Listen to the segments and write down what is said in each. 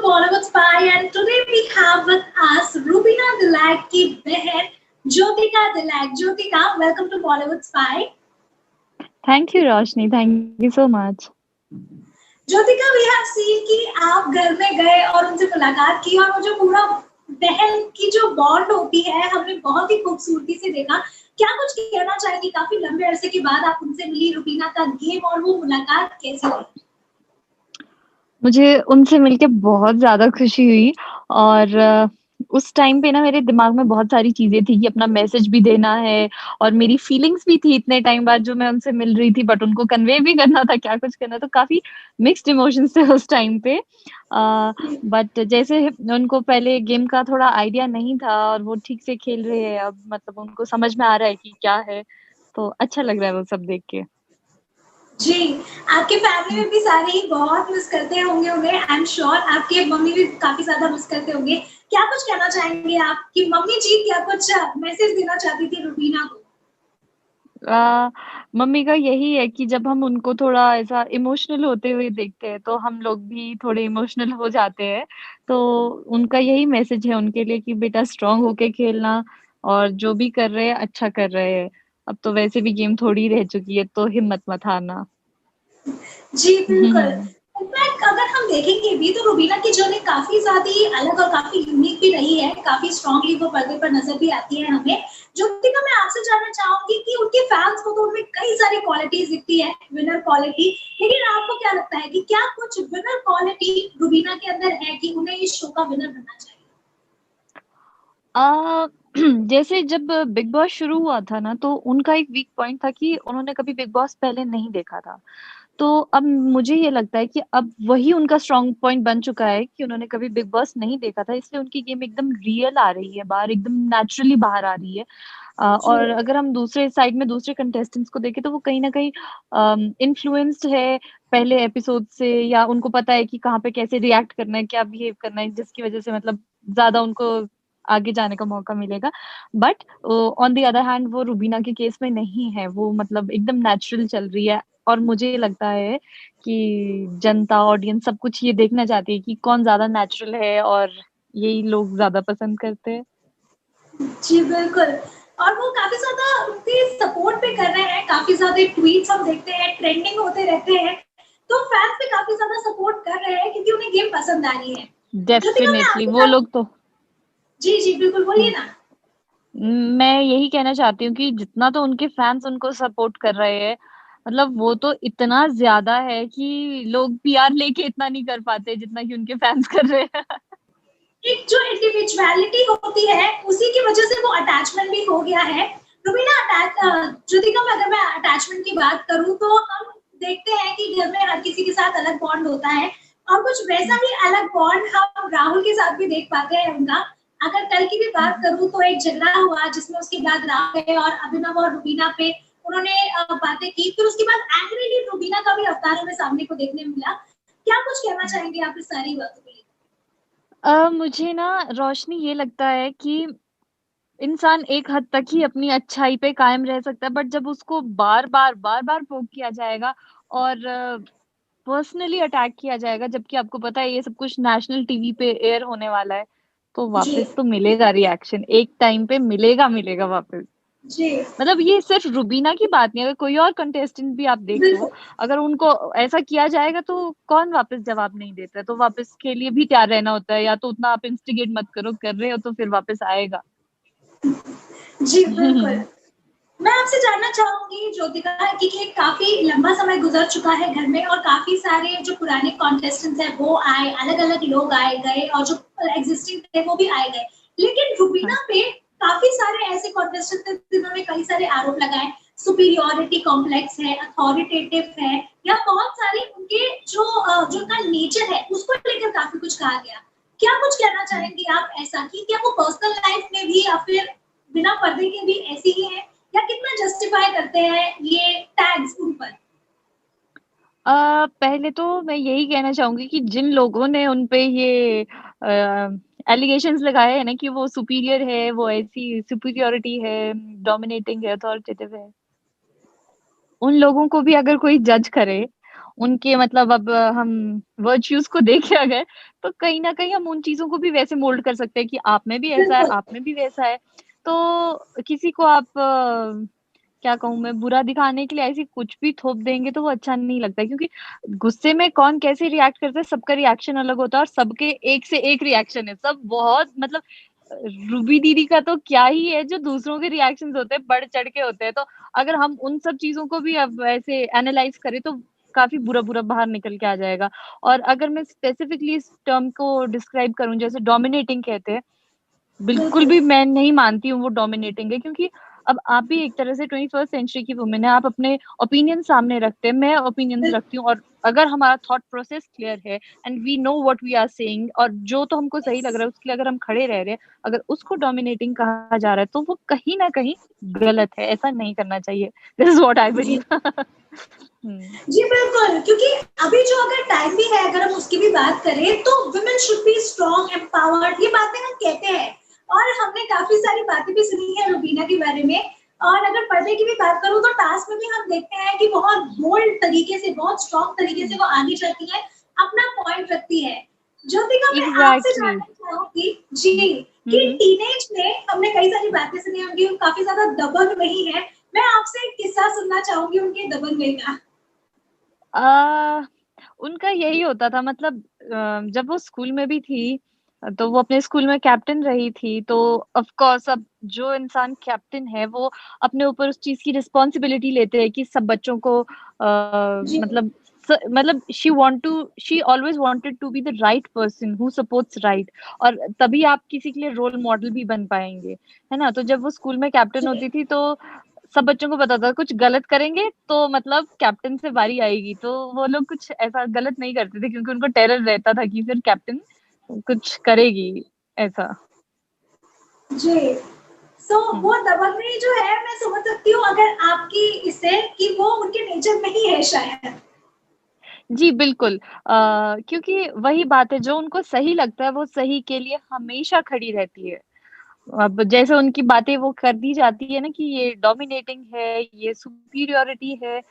Bollywood Spy, and today we have with us Rubina Dilag की बहन Jyotika Dilaik. Jyotika, welcome to Bollywood Spy. Thank you, Roshni. Thank you so much. Jyotika, we have seen कि आप घर में गए और उनसे मुलाकात की और वो जो पूरा बहन की जो बॉन्ड होती है हमने बहुत ही खूबसूरती से देखा. क्या कुछ कहना चाहेंगी? काफी लंबे अरसे के बाद आप उनसे मिली, रुबीना का गेम और वो मुलाकात कैसी रही? मुझे उनसे मिलके बहुत ज़्यादा खुशी हुई और उस टाइम पे ना मेरे दिमाग में बहुत सारी चीज़ें थी कि अपना मैसेज भी देना है और मेरी फीलिंग्स भी थी इतने टाइम बाद जो मैं उनसे मिल रही थी बट उनको कन्वे भी करना था, क्या कुछ करना तो काफ़ी मिक्स्ड इमोशंस थे उस टाइम पे। बट जैसे उनको पहले गेम का थोड़ा आइडिया नहीं था और वो ठीक से खेल रहे हैं अब मतलब उनको समझ में आ रहा है कि क्या है, तो अच्छा लग रहा है वो सब देख के। जी, आपकी फैमिली हुँ। में भी सारे ही बहुत मिस करते होंगे उन्हें, आई एम श्योर आपके मम्मी भी काफ़ी ज़्यादा मिस करते होंगे। क्या कुछ कहना चाहेंगे आप कि मम्मी जी क्या कुछ मैसेज देना चाहती थी रुबीना को? अ, मम्मी का यही है कि जब हम उनको थोड़ा ऐसा इमोशनल होते हुए देखते हैं, तो हम लोग भी थोड़े इमोशनल हो जाते हैं। तो उनका यही मैसेज है उनके लिए कि बेटा स्ट्रॉन्ग होके खेलना और जो भी कर रहे हैं, अच्छा कर रहे हैं। अब तो वैसे भी गेम थोड़ी रह चुकी है, तो हिम्मत मत हारना। जी, बिल्कुल। इनफैक्ट अगर हम देखेंगे भी तो रुबीना की जर्नी काफ़ी ज़्यादा ही अलग और काफ़ी यूनिक भी रही है, काफ़ी स्ट्रॉन्गली वो पर्दे पर नज़र भी आती है हमें। ज्योतिका, मैं आपसे जानना चाहूँगी कि उनके फैन्स को तो उनमें कई सारी क्वालिटीज़ दिखती है, विनर क्वालिटी, लेकिन आपको क्या लगता है कि क्या कुछ विनर क्वालिटी रुबीना के अंदर है कि उन्हें इस शो का विनर बनना चाहिए? अ, जैसे जब बिग बॉस शुरू हुआ था ना, तो उनका एक वीक पॉइंट था कि उन्होंने कभी बिग बॉस पहले नहीं देखा था। तो अब मुझे ये लगता है कि अब वही उनका स्ट्रॉन्ग पॉइंट बन चुका है कि उन्होंने कभी बिग बॉस नहीं देखा था, इसलिए उनकी गेम एकदम रियल आ रही है बाहर, एकदम नेचुरली बाहर आ रही है। जी। और अगर हम दूसरे साइड में दूसरे कंटेस्टेंट्स को देखें तो वो कहीं न कहीं इन्फ्लुएंस्ड है पहले एपिसोड से या उनको पता है कि कहाँ पे कैसे रिएक्ट करना है, क्या बिहेव करना है, जिसकी वज़ह से मतलब ज़्यादा उनको आगे जाने का मौका मिलेगा। But on the other hand वो रुबीना के केस में नहीं है, वो मतलब एकदम नेचुरल चल रही है और मुझे लगता है कि जनता, ऑडियंस सब कुछ ये देखना चाहती है कि कौन ज़्यादा नेचुरल है और यही लोग ज़्यादा पसंद करते हैं। जी, बिल्कुल। और वो काफ़ी ज़्यादा उनके सपोर्ट भी कर रहे हैं, काफ़ी ज़्यादा ट्वीट्स हम देखते हैं, ट्रेंडिंग होते रहते हैं। तो फैन्स भी काफ़ी ज़्यादा सपोर्ट कर रहे हैं क्योंकि उन्हें गेम पसंद आ रही है। ज्योतिका, मैं डेफ़िनेटली आपके वो साथ लोग तो जी, जी, बिल्कुल बोलिए हुँ। ना। मैं यही कहना चाहती हूँ कि जितना तो उनके फैन्स उनको सपोर्ट कर रहे हैं, मतलब वो तो इतना ज़्यादा है कि लोग पीआर लेके इतना नहीं कर पाते जितना कि उनके फैन्स कर रहे हैं। एक जो इंडिविजुअलिटी होती है, उसी की वजह से वो अटैचमेंट भी हो गया है। रुबीना, ज्योतिका, अगर मैं अटैचमेंट की बात करूँ तो हम देखते हैं कि घर में हर किसी के साथ अलग बॉन्ड होता है और कुछ वैसा हुँ, ही अलग बॉन्ड हम राहुल के साथ भी देख पाते हैं उनका। अगर कल की भी हुँ, बात करूँ तो एक झगड़ा हुआ जिसमें उसके बाद राहुल गए और अभिनव और रुबीना पे उन्होंने बातें की। फिर उसके बाद एंग्रीली रुबीना का भी अवतार हमें सामने को देखने मिला। क्या कुछ कहना हुँ। चाहेंगे आप इस सारी बातों को लेकर? मुझे ना रोशनी ये लगता है कि इंसान एक हद तक ही अपनी अच्छाई पे कायम रह सकता है, बट जब उसको बार-बार, बार-बार पोक किया जाएगा और पर्सनली अटैक किया जाएगा, जबकि आपको पता है ये सब कुछ नेशनल टीवी पे एयर होने वाला है, तो जी, वापस तो मिलेगा रिएक्शन, एक टाइम पे मिलेगा वापस। जी। मतलब ये सिर्फ रुबीना की बात नहीं, अगर कोई और कंटेस्टेंट भी आप देख लो, बिल्कुल। अगर उनको ऐसा किया जाएगा तो कौन वापस जवाब नहीं देता है, तो वापस के लिए भी तैयार रहना होता है, या तो उतना आप इंस्टिगेट मत करो, कर रहे हो तो फिर वापस आएगा। जी, बिल्कुल। मैं आपसे जानना चाहूँगी ज्योतिका कि काफ़ी लंबा समय गुज़र चुका है घर में और काफ़ी सारे जो पुराने कॉन्टेस्टेंट्स हैं वो आए, अलग-अलग लोग आए गए और जो एक्सिस्टिंग थे वो भी आए गए। लेकिन हाँ। रुबीना पे काफ़ी सारे ऐसे कॉन्टेस्टेंट थे जिन्होंने कई सारे आरोप लगाए, सुपीरियॉरिटी कॉम्प्लेक्स है, अथॉरिटेटिव है या बहुत सारे उनके जो उनका नेचर है उसको लेकर काफ़ी कुछ कहा गया। क्या कुछ कहना हुँ। चाहेंगी आप ऐसा कि क्या वो पर्सनल लाइफ में भी या फिर बिना पर्दे के भी ऐसे ही हैं या कितना जस्टिफाई करते हैं ये टैग्स उन पर? पहले तो मैं यही कहना चाहूँगी कि जिन लोगों ने उन पे ये एलिगेशंस लगाए हैं ना कि वो सुपीरियर है, वो ऐसी सुपीरियॉरिटी है, डोमिनेटिंग है, अथॉरिटेटिव है, उन लोगों को भी अगर कोई जज करे उनके मतलब अब हम वर्च्यूज़ को देखे अगर, तो कहीं न कहीं हम उन चीज़ों को भी वैसे मोल्ड कर सकते हैं कि आप में भी ऐसा है, बिल्कुल, आप में भी वैसा है। तो किसी को आप क्या कहूँ मैं, बुरा दिखाने के लिए ऐसी कुछ भी थोप देंगे तो वो अच्छा नहीं लगता है, क्योंकि गुस्से में कौन कैसे रिएक्ट करता है, सबका रिएक्शन अलग होता है और सबके एक से एक रिएक्शन है। सब बहुत मतलब रूबी दीदी का तो क्या ही है, जो दूसरों के रिएक्शंस होते हैं बढ़-चढ़ के होते हैं। तो अगर हम उन सब चीज़ों को भी अब ऐसे एनालाइज़ करें तो काफ़ी बुरा-बुरा बाहर निकल के आ जाएगा। और अगर मैं स्पेसिफिकली इस टर्म को डिस्क्राइब करूँ, जैसे डोमिनेटिंग कहते हैं, बिल्कुल बिल्कुल, भी मैं नहीं मानती हूँ वो डोमिनेटिंग है, क्योंकि अब आप भी एक तरह से 21st सेंचुरी की वुमन है, आप अपने ओपिनियन सामने रखते हैं, मैं ओपिनियंस बिल रखती हूँ, और अगर हमारा थॉट प्रोसेस क्लियर है and we know what we are saying, और जो तो हमको सही लग यस। रहा है उसके लिए अगर हम खड़े रह रहे हैं, अगर उसको डोमिनेटिंग कहा जा रहा है तो वो कहीं न कहीं गलत है, ऐसा नहीं करना चाहिए। दिस इज़ व्हाट आई जी। बिलीव। हुँ। जी, बिल्कुल, क्योंकि अभी जो अगर टाइम भी है, अगर हम उसकी भी बात करें, तो women should be strong, empowered, ये बातें हम कहते हैं और हमने काफ़ी सारी बातें भी सुनी है रुबीना के बारे में। और अगर पर्दे की भी बात करूँ, तो टास्क में भी हम देखते हैं कि बहुत बोल्ड तरीके से, बहुत स्ट्रॉन्ग तरीके से वो आगे चलती है, अपना पॉइंट रखती है। ज्योतिका, मैं आपसे एग्ज़ैक्टली। जानना चाहूँगी जी, हुँ, कि हुँ। टीनेज में हमने कई सारी बातें सुनी होंगी, काफ़ी ज़्यादा दबंग रही हैं। मैं आपसे एक किस्सा सुनना चाहूँगी उनके दबंगई का। अ, उनका यही होता था, मतलब जब वो स्कूल में भी थी, तो वो अपने स्कूल में कैप्टन रही थी, तो ऑफ़ कोर्स अब जो इंसान कैप्टन है, वो अपने ऊपर उस चीज़ की रिस्पॉन्सिबिलिटी लेते हैं कि सब बच्चों को जी, मतलब मतलब she always wanted to be the right person who supports right, और तभी आप किसी के लिए रोल मॉडल भी बन पाएँगे, है ना? तो जब वो स्कूल में कैप्टन जी। होती थी, तो सब बच्चों को पता था कुछ गलत करेंगे तो मतलब कैप्टन से बारी आएगी, तो वो लोग कुछ ऐसा गलत नहीं करते थे, क्योंकि उनको टेरर रहता था कि फिर कैप्टन कुछ करेगी ऐसा। जी। सो हुँ। वो दबंगई जो है मैं समझ सकती हूँ अगर आपकी इससे कि वो उनके नेचर में ही है शायद। जी, बिल्कुल। क्योंकि वही बात है, जो उनको सही लगता है वो सही के लिए हमेशा खड़ी रहती है। अब जैसे उनकी बातें वो कर दी जाती है ना कि ये डोमिनेटिंग है, ये सुपीरियॉरिटी है,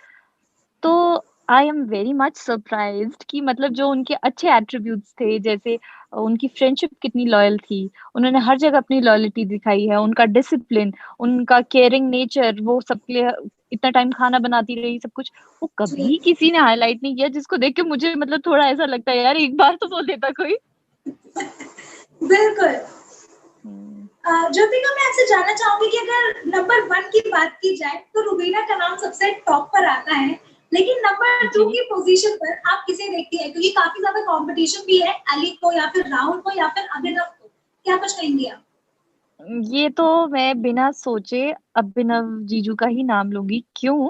तो I am very much surprised कि मतलब जो उनके अच्छे एट्रिब्यूट्स थे, जैसे उनकी फ्रेंडशिप कितनी लॉयल थी, उन्होंने हर जगह अपनी लॉयल्टी दिखाई है, उनका डिसिप्लिन, उनका केयरिंग नेचर, वो सबके लिए इतना टाइम खाना बनाती रही, सब कुछ, वो जी, कभी किसी ने हाइलाइट नहीं किया, जिसको देख के मुझे मतलब थोड़ा ऐसा लगता है, यार एक बार तो बोल देता कोई। बिल्कुल। हुँ। ज्योतिका, मैं आपसे जानना चाहूँगी कि अगर नंबर 1 की बात की जाए तो रुबीना का नाम सबसे टॉप पर आता है। लेकिन नंबर 2 जी। की पोज़ीशन पर आप किसे देखती हैं? क्योंकि काफ़ी ज़्यादा कॉम्पिटिशन भी है, अली को या फिर राहुल को या फिर अभिनव को। क्या कुछ कहेंगी आप? ये तो मैं बिना सोचे अभिनव जीजू का ही नाम लूँगी। क्यों?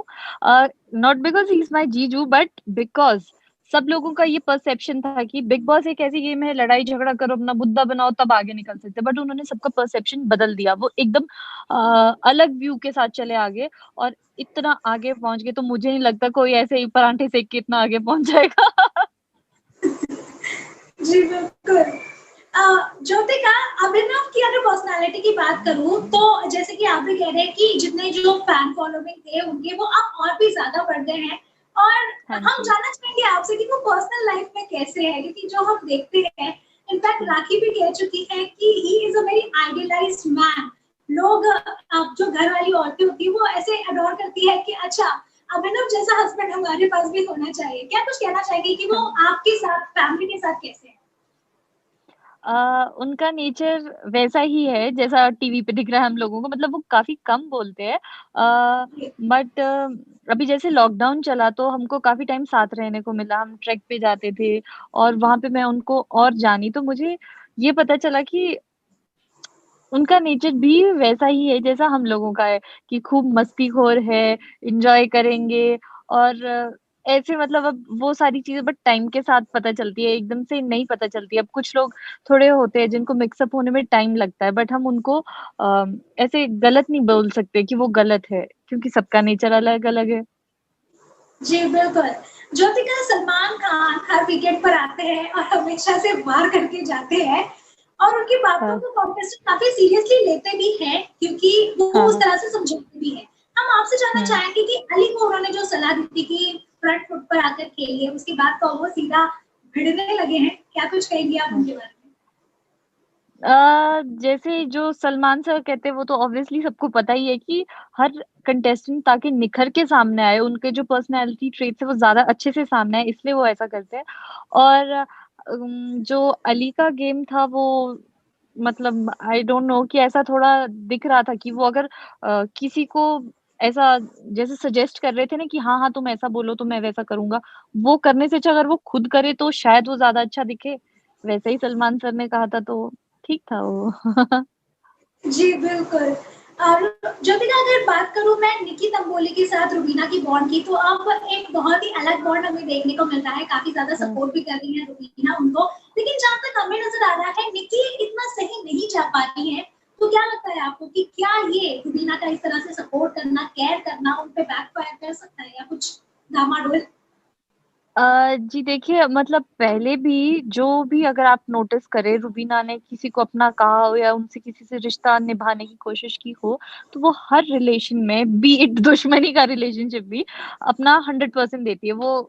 Not because he is my जीजू, बट बिकॉज़ सब लोगों का ये परसेप्शन था कि बिग बॉस एक ऐसी गेम है, लड़ाई झगड़ा करो, अपना मुद्दा बनाओ तब आगे निकल सकते हैं। बट उन्होंने सबका परसेप्शन बदल दिया। वो एकदम अलग व्यू के साथ चले आगे, और इतना आगे पहुँच गए, तो मुझे नहीं लगता कोई ऐसे ही परांठे सेक के इतना आगे पहुँच जाएगा। जी, बिल्कुल। ज्योतिका, अभिनव की अगर पर्सनैलिटी की बात करूँ, तो जैसे कि आप भी कह रहे हैं कि जितने जो फैन फॉलोइंग थे उनके, वो अब और भी ज़्यादा बढ़ गए हैं। और हाँ हम जी। जानना चाहेंगे आपसे कि वो पर्सनल लाइफ़ में कैसे हैं? क्योंकि जो हम देखते हैं, इनफैक्ट हुँ। राखी भी कह चुकी है कि he is a very idealised man. लोग जो घर वाली औरतें होती हैं, वो ऐसे एडोर करती है कि अच्छा, अभिनव जैसा हस्बैंड हमारे पास भी होना चाहिए। क्या कुछ कहना चाहेंगी कि वो आपके साथ, फैमिली के साथ कैसे हैं? उनका नेचर वैसा ही है जैसा टीवी पे दिख रहा है हम लोगों को, मतलब वो काफ़ी कम बोलते हैं। जी, बट अभी जैसे लॉकडाउन चला तो हमको काफ़ी टाइम साथ रहने को मिला, हम ट्रेक पे जाते थे और वहाँ पे मैं उनको और जानी, तो मुझे ये पता चला कि उनका नेचर भी वैसा ही है जैसा हम लोगों का है, कि खूब मस्तीखोर है, एन्जॉय करेंगे, और ऐसे मतलब अब वो सारी चीज़ें बट टाइम के साथ पता चलती है, एकदम से नहीं पता चलती है। अब कुछ लोग थोड़े होते हैं जिनको मिक्स अप होने में टाइम लगता है, बट हम उनको ऐसे गलत नहीं बोल सकते कि वो गलत है, क्योंकि सबका नेचर अलग-अलग है। जी, बिल्कुल। ज्योतिका, सलमान खान हर वीकेंड पर आते हैं और हमेशा से वार करके जाते हैं और उनकी बातों हाँ, को कॉन्टेस्टेंट काफ़ी सीरियसली लेते भी हैं, क्योंकि वो हाँ, उस हाँ। तरह से समझाते भी हैं। हम आपसे जानना हुँ, चाहेंगे कि अली को उन्होंने जो सलाह दी थी कि फ्रंट फुट पर आकर खेली है, उसके बाद तो वो सीधा भिड़ने लगे हैं। क्या कुछ कहेंगी आप उनके बारे में? जैसे जो सलमान सर कहते हैं वो तो ऑब्वियसली सबको पता ही है कि हर कंटेस्टेंट ताकि निखर के सामने आए, उनके जो पर्सनैलिटी ट्रेट्स है वो ज़्यादा अच्छे से सामने आए इसलिए वो ऐसा करते हैं। और जो अली का गेम था वो मतलब आई डोंट नो कि ऐसा थोड़ा दिख रहा था कि वो अगर किसी को ऐसा जैसे सजेस्ट कर रहे थे ना कि हाँ, हाँ, तुम ऐसा बोलो तो मैं वैसा करूँगा। वो करने से अच्छा अगर वो खुद करे तो शायद वो ज़्यादा अच्छा दिखे। वैसे ही सलमान सर ने कहा था तो ठीक था वो। जी, बिल्कुल। और ज्योतिका अगर बात करूँ मैं निकी तंबोली के साथ रुबीना की बॉन्ड की, तो अब एक बहुत ही अलग बॉन्ड हमें देखने को मिलता है, काफ़ी ज़्यादा हाँ। सपोर्ट भी कर रही है रुबीना उनको। लेकिन जहाँ तक हमें नज़र आ रहा है, निकी इतना सही नहीं जा पा रही है, तो क्या लगता है आपको कि क्या ये रुबीना का इस तरह से सपोर्ट करना, केयर करना उन पे बैकफायर कर सकता है या कुछ डामाडोल? जी देखिए मतलब पहले भी जो भी अगर आप नोटिस करें रुबीना ने किसी को अपना कहा हो या उनसे किसी से रिश्ता निभाने की कोशिश की हो, तो वो हर रिलेशन में बी इट दुश्मनी का रिलेशनशिप भी अपना 100% देती है। वो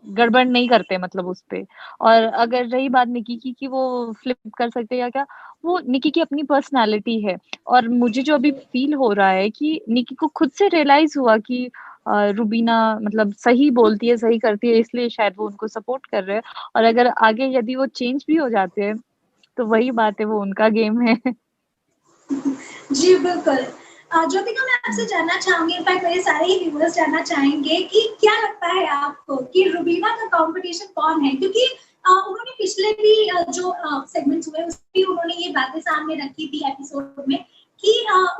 गड़बड़ नहीं करते मतलब उसपे। और अगर रही बात निकी की कि वो फ्लिप कर सकते हैं या क्या, वो निकी की अपनी पर्सनैलिटी है। और मुझे जो अभी फ़ील हो रहा है कि निकी को खुद से रियलाइज़ हुआ कि रुबीना मतलब सही बोलती है, सही करती है इसलिए शायद वो उनको सपोर्ट कर रहे हैं। और अगर आगे यदि वो चेंज भी हो जाते हैं, तो वही बात है वो उनका गेम है। जी, बिल्कुल। ज्योतिका मैं आपसे हुँ। जानना चाहूँगी इनफैक्ट मेरे सारे ही व्यूअर्स जानना चाहेंगे कि क्या लगता है आपको कि रुबीना का कॉम्पिटिशन कौन है? क्योंकि उन्होंने पिछले भी जो सेगमेंट्स हुए उसमें भी उन्होंने ये बातें सामने रखी थी एपिसोड में कि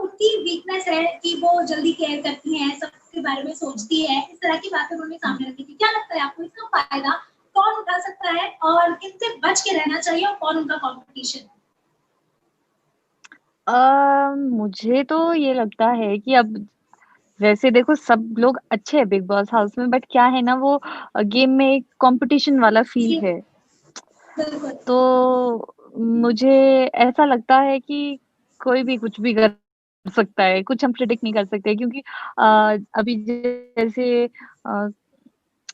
उनकी वीकनेस है कि वो जल्दी केयर करती हैं, सबके बारे में सोचती है, इस तरह की बातें उन्होंने हुँ। सामने रखी थी। क्या लगता है आपको इसका फ़ायदा कौन उठा सकता है और किनसे बच के रहना चाहिए और कौन उनका कॉम्पिटिशन है? मुझे तो ये लगता है कि अब वैसे देखो सब लोग अच्छे हैं बिग बॉस हाउस में बट क्या है ना वो गेम में एक कॉम्पिटिशन वाला फ़ील जी, है। बिल्कुल। तो मुझे ऐसा लगता है कि कोई भी कुछ भी कर सकता है, कुछ हम प्रेडिक्ट नहीं कर सकते क्योंकि अभी जैसे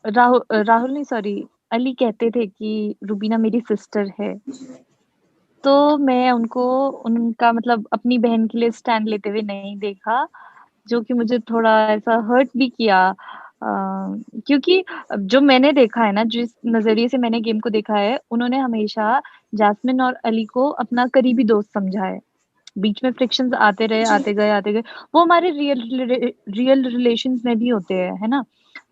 राहुल नहीं सॉरी अली कहते थे कि रुबीना मेरी सिस्टर है। तो मैं उनको उनका मतलब अपनी बहन के लिए स्टैंड लेते हुए नहीं देखा, जो कि मुझे थोड़ा ऐसा हर्ट भी किया। क्योंकि जो मैंने देखा है ना, जिस नज़रिए से मैंने गेम को देखा है, उन्होंने हमेशा जास्मिन और अली को अपना करीबी दोस्त समझा है। बीच में फ्रिक्शंस आते रहे, जी, आते गए। वो हमारे रियल रिलेशंस में भी होते हैं, है ना?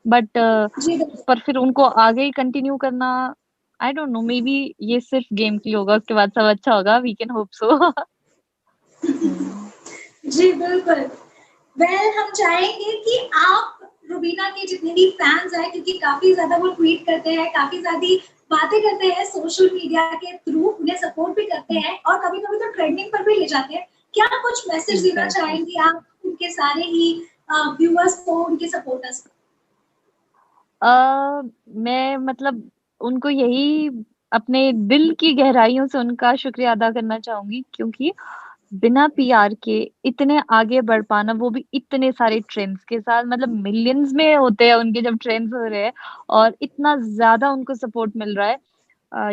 बट जी, बिल्कुल। पर फिर उनको आगे ही कंटिन्यू करना I don't know may be ये सिर्फ गेम के लिए होगा, उसके बाद सब अच्छा होगा, वी कैन होप सो। हुँ। जी, बिल्कुल। हम चाहेंगे कि आप रुबीना के जितने भी फैन्स हैं क्योंकि काफ़ी ज़्यादा वो ट्वीट करते हैं, काफ़ी ज़्यादा बातें करते हैं सोशल मीडिया के थ्रू, उन्हें सपोर्ट भी करते हुँ, हैं और कभी-कभी तो ट्रेंडिंग पर भी ले जाते हैं। क्या कुछ मैसेज देना एग्ज़ैक्टली। चाहेंगी आप उनके सारे ही व्यूअर्स को, उनके सपोर्टर्स को? मैं मतलब उनको यही अपने दिल की गहराइयों से उनका शुक्रिया अदा करना चाहूँगी क्योंकि बिना पीआर के इतने आगे बढ़ पाना, वो भी इतने सारे ट्रेंड्स के साथ मतलब मिलियंस में होते हैं उनके जब ट्रेंड्स हो रहे हैं और इतना ज़्यादा उनको सपोर्ट मिल रहा है।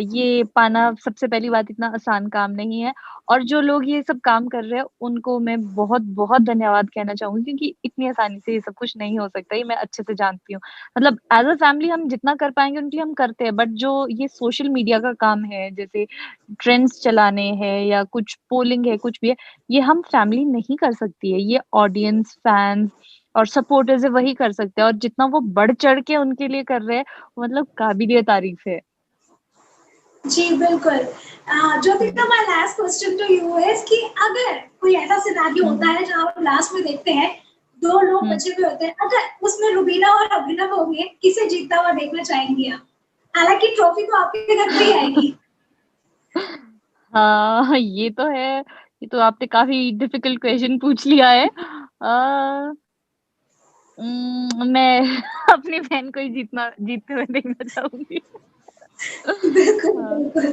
ये पाना सबसे पहली बात इतना आसान काम नहीं है और जो लोग ये सब काम कर रहे हैं, उनको मैं बहुत-बहुत धन्यवाद कहना चाहूँगी क्योंकि इतनी आसानी से ये सब कुछ नहीं हो सकता, ये मैं अच्छे से जानती हूँ। मतलब एज़ अ फैमिली हम जितना कर पाएँगे उनके लिए हम करते हैं, बट जो ये सोशल मीडिया का काम है, जैसे ट्रेंड्स चलाने हैं या कुछ पोलिंग है, कुछ भी है, ये हम फैमिली नहीं कर सकती है। ये ऑडियंस, फैन्स और सपोर्टर्स है वही कर सकते हैं और जितना वो बढ़-चढ़ के उनके लिए कर रहे हैं, मतलब काबिल-ए-तारीफ़ है। जी, बिल्कुल। ज्योतिका हुँ। My last question to you is कि अगर कोई ऐसा सिनेरियो हुँ, होता हुँ। है जहाँ आप लास्ट में देखते हैं, 2 लोग हुँ। बचे हुए होते हैं, अगर उसमें रुबीना और अभिनव होंगे, किसे जीतता हुआ देखना चाहेंगी आप? हालाँकि ट्रॉफी तो आपके घर पे ही आएगी। हाँ, ये तो है। ये तो आपने काफ़ी डिफ़िकल्ट क्वेश्चन पूछ लिया है। मैं अपनी बहन को ही जीतते हुए देखना चाहूँगी। बिल्कुल, हाँ, बिल्कुल।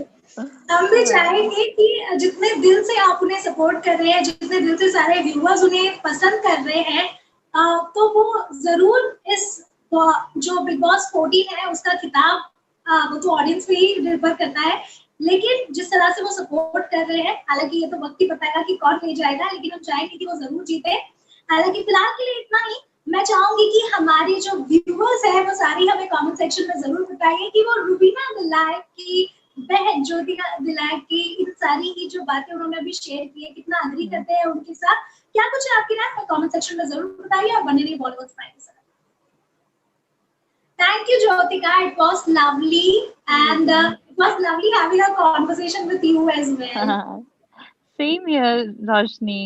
हम भी हाँ। चाहेंगे कि जितने दिल से आप उन्हें सपोर्ट कर रहे हैं, जितने दिल से सारे व्यूअर्स उन्हें पसंद कर रहे हैं तो वो ज़रूर इस जो बिग बॉस 14 है उसका खिताब वो तो ऑडियंस पे ही निर्भर करता है। लेकिन जिस तरह से वो सपोर्ट कर रहे हैं, हालाँकि ये तो वक़्त ही बताएगा कि कौन ले जाएगा, लेकिन हम चाहेंगे कि वो ज़रूर जीते। हालाँकि फिलहाल के लिए इतना ही। मैं चाहूँगी कि हमारे जो व्यूअर्स हैं वो सारी हमें कमेंट सेक्शन में ज़रूर बताइए कि वो रुबीना दिलाइक की बहन ज्योतिका दिलाइक की इन सारी की जो बातें उन्होंने अभी शेयर की है, कितना एग्री हुँ। करते हैं उनके साथ। क्या कुछ है आपकी राय? कमेंट सेक्शन में ज़रूर बताइए और बने रहिए बॉलीवुड स्माइल के साथ। Thank you, Jyotika. It was lovely, and जी। it was lovely having a conversation with you as well. Same here Roshni.